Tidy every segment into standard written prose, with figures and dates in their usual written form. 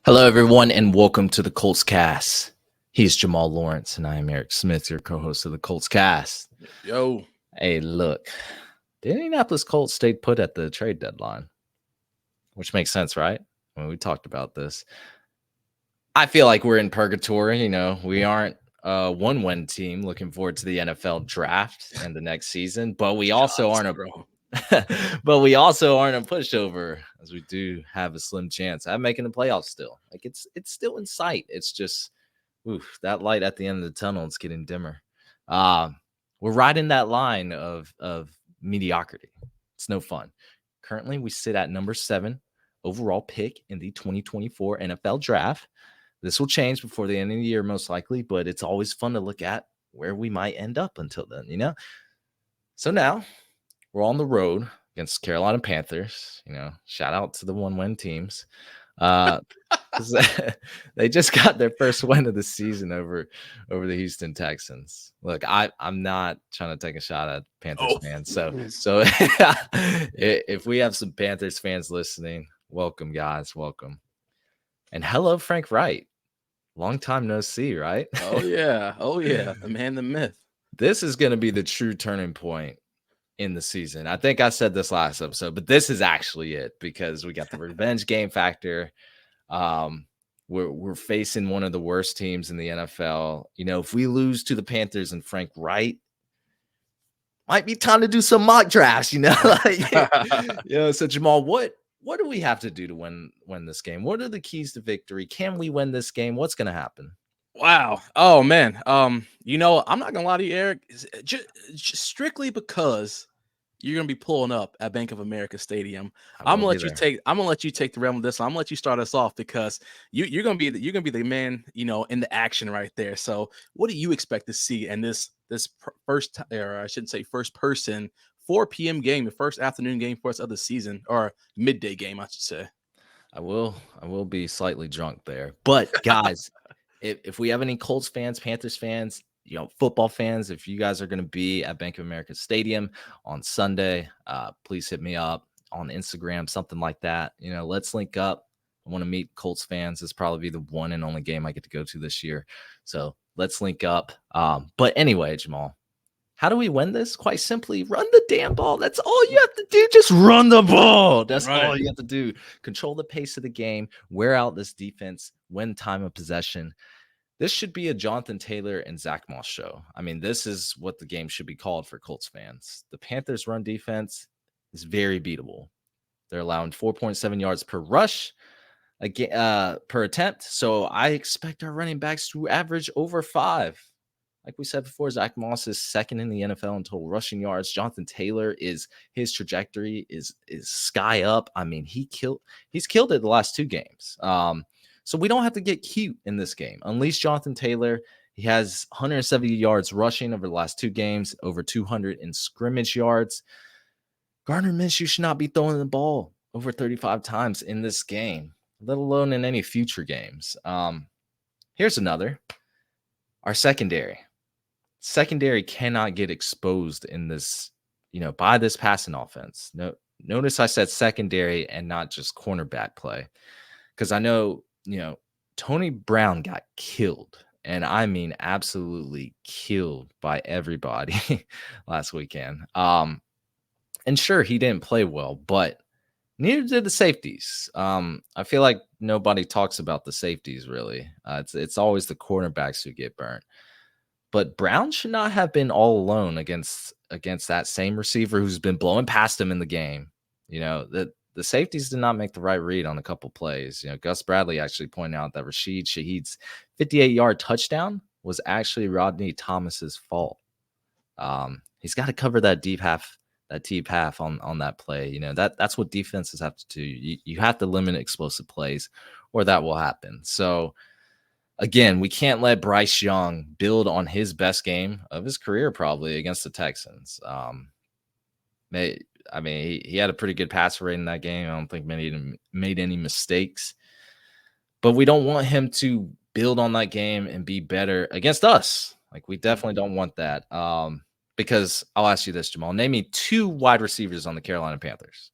Hello, everyone, and welcome to the Colts Cast. He's Jamal Lawrence, and I am Eric Smith, your co-host of the Colts Cast. Yo. Hey, look, the Indianapolis Colts stayed put at the trade deadline, which makes sense, right? When we talked about this, I feel like we're in purgatory. We aren't a one-win team looking forward to the NFL draft and the next season, but we also aren't a pushover, as we do have a slim chance at making the playoffs still. Like it's still in sight. It's just that light at the end of the tunnel is getting dimmer. We're riding that line of mediocrity. It's no fun. Currently, we sit at number 7 overall pick in the 2024 NFL draft. This will change before the end of the year, most likely, but it's always fun to look at where we might end up until then, So now we're on the road against Carolina Panthers. Shout out to the one-win teams. They just got their first win of the season over the Houston Texans. Look, I'm not trying to take a shot at Panthers fans. So if we have some Panthers fans listening, welcome, guys. Welcome. And hello, Frank Reich. Long time no see, right? Oh, yeah. The man, the myth. This is going to be the true turning point in the season. I think I said this last episode, but this is actually it because we got the revenge game factor. We're facing one of the worst teams in the NFL. If we lose to the Panthers and Frank Reich, might be time to do some mock drafts. So Jamal, what do we have to do to win this game? What are the keys to victory? Can we win this game? What's going to happen? Wow. Oh man. I'm not gonna lie to you, Eric. Just strictly because you're gonna be pulling up at Bank of America Stadium. I'm gonna let you take the realm of this. I'm gonna let you start us off because you're gonna be the man, in the action right there. So what do you expect to see in this first, or I shouldn't say first person 4 p.m. game, the first afternoon game for us of the season, or midday game, I should say. I will be slightly drunk there, but guys. If we have any Colts fans, Panthers fans, football fans, if you guys are going to be at Bank of America Stadium on Sunday, please hit me up on Instagram, something like that. Let's link up. I want to meet Colts fans. This probably be the one and only game I get to go to this year. So let's link up. But anyway, Jamal, how do we win this? Quite simply, run the damn ball. That's all you have to do. Just run the ball. That's right. All you have to do. Control the pace of the game. Wear out this defense. Win time of possession. This should be a Jonathan Taylor and Zach Moss show. I mean, this is what the game should be called for Colts fans. The Panthers' run defense is very beatable. They're allowing 4.7 yards per rush per attempt. So I expect our running backs to average over 5. Like we said before, Zach Moss is second in the NFL in total rushing yards. Jonathan Taylor his trajectory is sky up. I mean, he's killed it the last 2 games. So we don't have to get cute in this game. Unleash Jonathan Taylor. He has 170 yards rushing over the last 2 games, over 200 in scrimmage yards. Gardner Minshew should not be throwing the ball over 35 times in this game, let alone in any future games. Here's another. Our secondary. Secondary cannot get exposed in this, by this passing offense. Notice I said secondary and not just cornerback play, because I know, Tony Brown got killed, and I mean absolutely killed by everybody last weekend. And sure, he didn't play well, but neither did the safeties. I feel like nobody talks about the safeties really. It's always the cornerbacks who get burnt. But Brown should not have been all alone against that same receiver who's been blowing past him in the game. The safeties did not make the right read on a couple plays. Gus Bradley actually pointed out that Rashid Shaheed's 58-yard touchdown was actually Rodney Thomas's fault. He's got to cover that deep half on that play. That's what defenses have to do. You have to limit explosive plays, or that will happen. So again, we can't let Bryce Young build on his best game of his career, probably against the Texans. He had a pretty good passer rate in that game. I don't think made any mistakes, but we don't want him to build on that game and be better against us. Like, we definitely don't want that. Because I'll ask you this, Jamal, name me 2 wide receivers on the Carolina Panthers.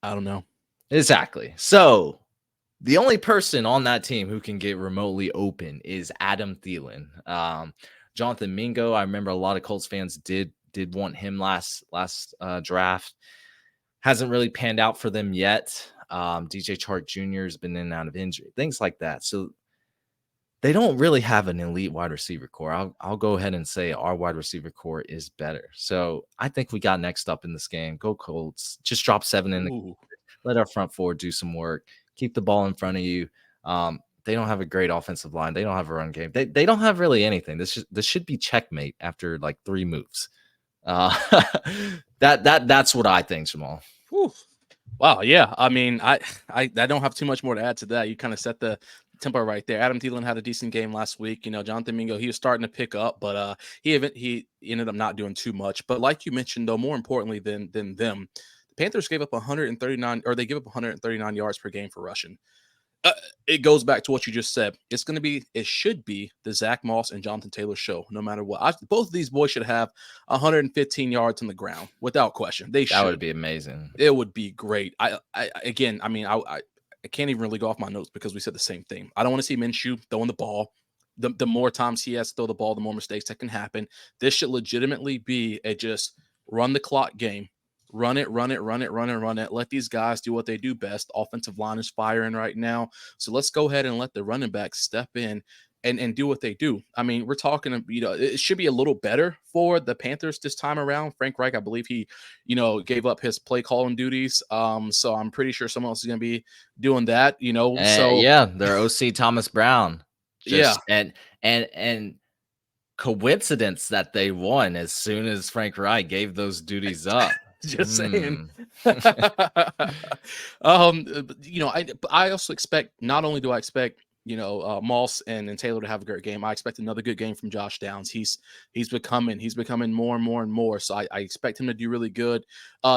I don't know. Exactly. So The only person on that team who can get remotely open is Adam Thielen. Jonathan Mingo, I remember a lot of Colts fans did want him last draft. Hasn't really panned out for them yet. DJ Chark Jr. has been in and out of injury, things like that. So they don't really have an elite wide receiver core. I'll go ahead and say our wide receiver core is better. So I think we got next up in this game. Go Colts. Just drop 7 in the let our front four do some work. Keep the ball in front of you. They don't have a great offensive line. They don't have a run game. They don't have really anything. This should be checkmate after like 3 moves. That's what I think, Jamal. Whew. Wow, yeah. I mean, I don't have too much more to add to that. You kind of set the tempo right there. Adam Thielen had a decent game last week. You know, Jonathan Mingo, he was starting to pick up, but he ended up not doing too much. But like you mentioned, though, more importantly than them, the Panthers gave up 139, or they give up 139 yards per game for rushing. It goes back to what you just said. It should be the Zach Moss and Jonathan Taylor show, no matter what. Both of these boys should have 115 yards on the ground without question. They should. That would be amazing. It would be great. I can't even really go off my notes because we said the same thing. I don't want to see Minshew throwing the ball. The more times he has to throw the ball, the more mistakes that can happen. This should legitimately be a just run the clock game. Run it. Let these guys do what they do best. Offensive line is firing right now. So let's go ahead and let the running backs step in and do what they do. I mean, we're talking, it should be a little better for the Panthers this time around. Frank Reich, I believe he, gave up his play calling duties. So I'm pretty sure someone else is going to be doing that, so yeah, their OC Thomas Brown. And coincidence that they won as soon as Frank Reich gave those duties up. Just saying. I also expect, not only do I expect, Moss and Taylor to have a great game, I expect another good game from Josh Downs. He's becoming more and more and more. So I expect him to do really good.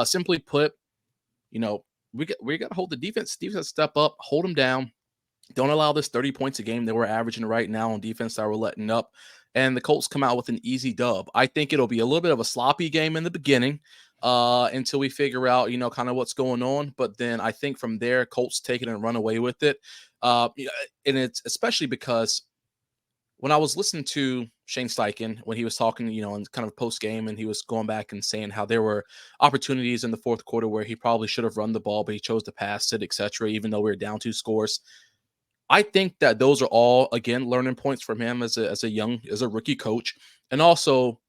Simply put, we got to hold the defense. Defense step up, hold them down. Don't allow this 30 points a game that we're averaging right now on defense that we're letting up. And the Colts come out with an easy dub. I think it'll be a little bit of a sloppy game in the beginning until we figure out, kind of what's going on. But then I think from there, Colts take it and run away with it. And it's especially because when I was listening to Shane Steichen, when he was talking, in kind of post game, and he was going back and saying how there were opportunities in the fourth quarter where he probably should have run the ball, but he chose to pass it, etc., even though we were down 2 scores. I think that those are all, again, learning points from him as a rookie coach. And also,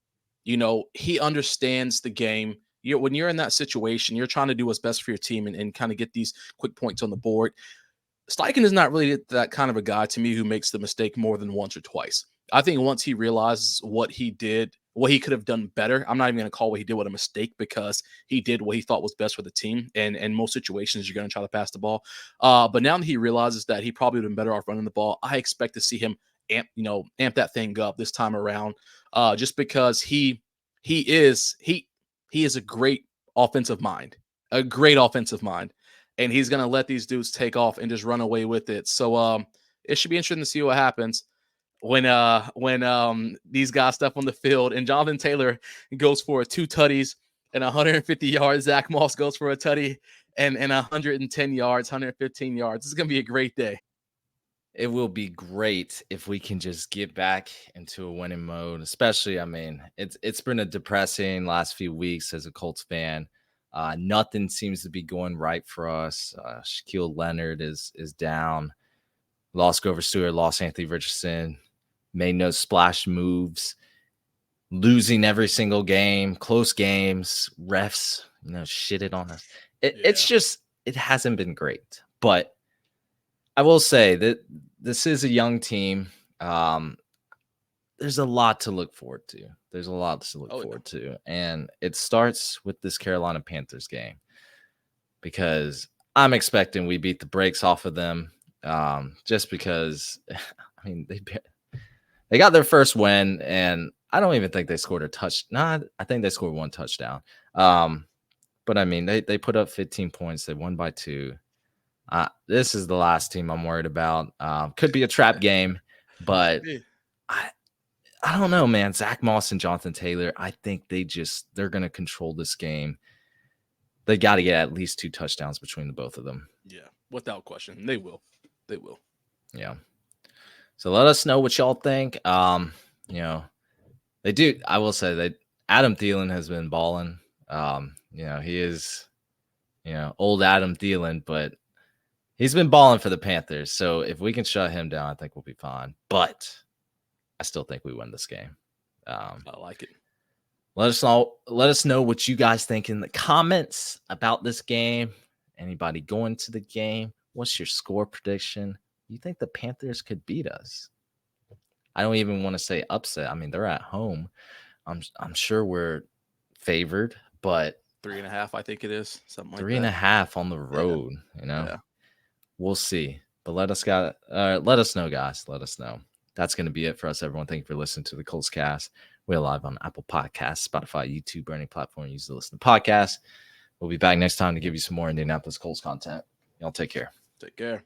he understands the game. When you're in that situation, you're trying to do what's best for your team and kind of get these quick points on the board. Steichen is not really that kind of a guy to me who makes the mistake more than once or twice. I think once he realizes what he did, what he could have done better, I'm not even going to call what he did a mistake, because he did what he thought was best for the team. And in most situations, you're going to try to pass the ball. But now that he realizes that he probably would have been better off running the ball, I expect to see him amp that thing up this time around. Just because he is a great offensive mind, and he's going to let these dudes take off and just run away with it. So it should be interesting to see what happens when these guys step on the field and Jonathan Taylor goes for 2 tutties and 150 yards. Zach Moss goes for a tutty and 110 yards, 115 yards. It's going to be a great day. It will be great if we can just get back into a winning mode, especially, it's been a depressing last few weeks as a Colts fan. Nothing seems to be going right for us. Shaquille Leonard is down. Lost Grover Stewart, lost Anthony Richardson, made no splash moves, losing every single game, close games, refs, shitted on us. It's just, it hasn't been great. But I will say that this is a young team. There's a lot to look forward to. And it starts with this Carolina Panthers game, because I'm expecting we beat the brakes off of them. Just because, they got their first win, and I don't even think they scored a touch. I think they scored 1 touchdown. But they put up 15 points. They won by 2. This is the last team I'm worried about. Could be a trap game, but I don't know, man. Zach Moss and Jonathan Taylor, I think they're going to control this game. They got to get at least 2 touchdowns between the both of them. Yeah, without question. They will. They will. Yeah. So let us know what y'all think. They do. I will say that Adam Thielen has been balling. He is, old Adam Thielen, but he's been balling for the Panthers. So if we can shut him down, I think we'll be fine. But I still think we win this game. I like it. Let us know what you guys think in the comments about this game. Anybody going to the game? What's your score prediction? You think the Panthers could beat us? I don't even want to say upset. I mean, they're at home. I'm sure we're favored, but 3.5, I think it is. Something like that. 3.5 on the road, Yeah. We'll see. But let us know, guys. Let us know. That's going to be it for us, everyone. Thank you for listening to the Colts Cast. We're live on Apple Podcasts, Spotify, YouTube, or any platform you use to listen to podcasts. We'll be back next time to give you some more Indianapolis Colts content. Y'all take care. Take care.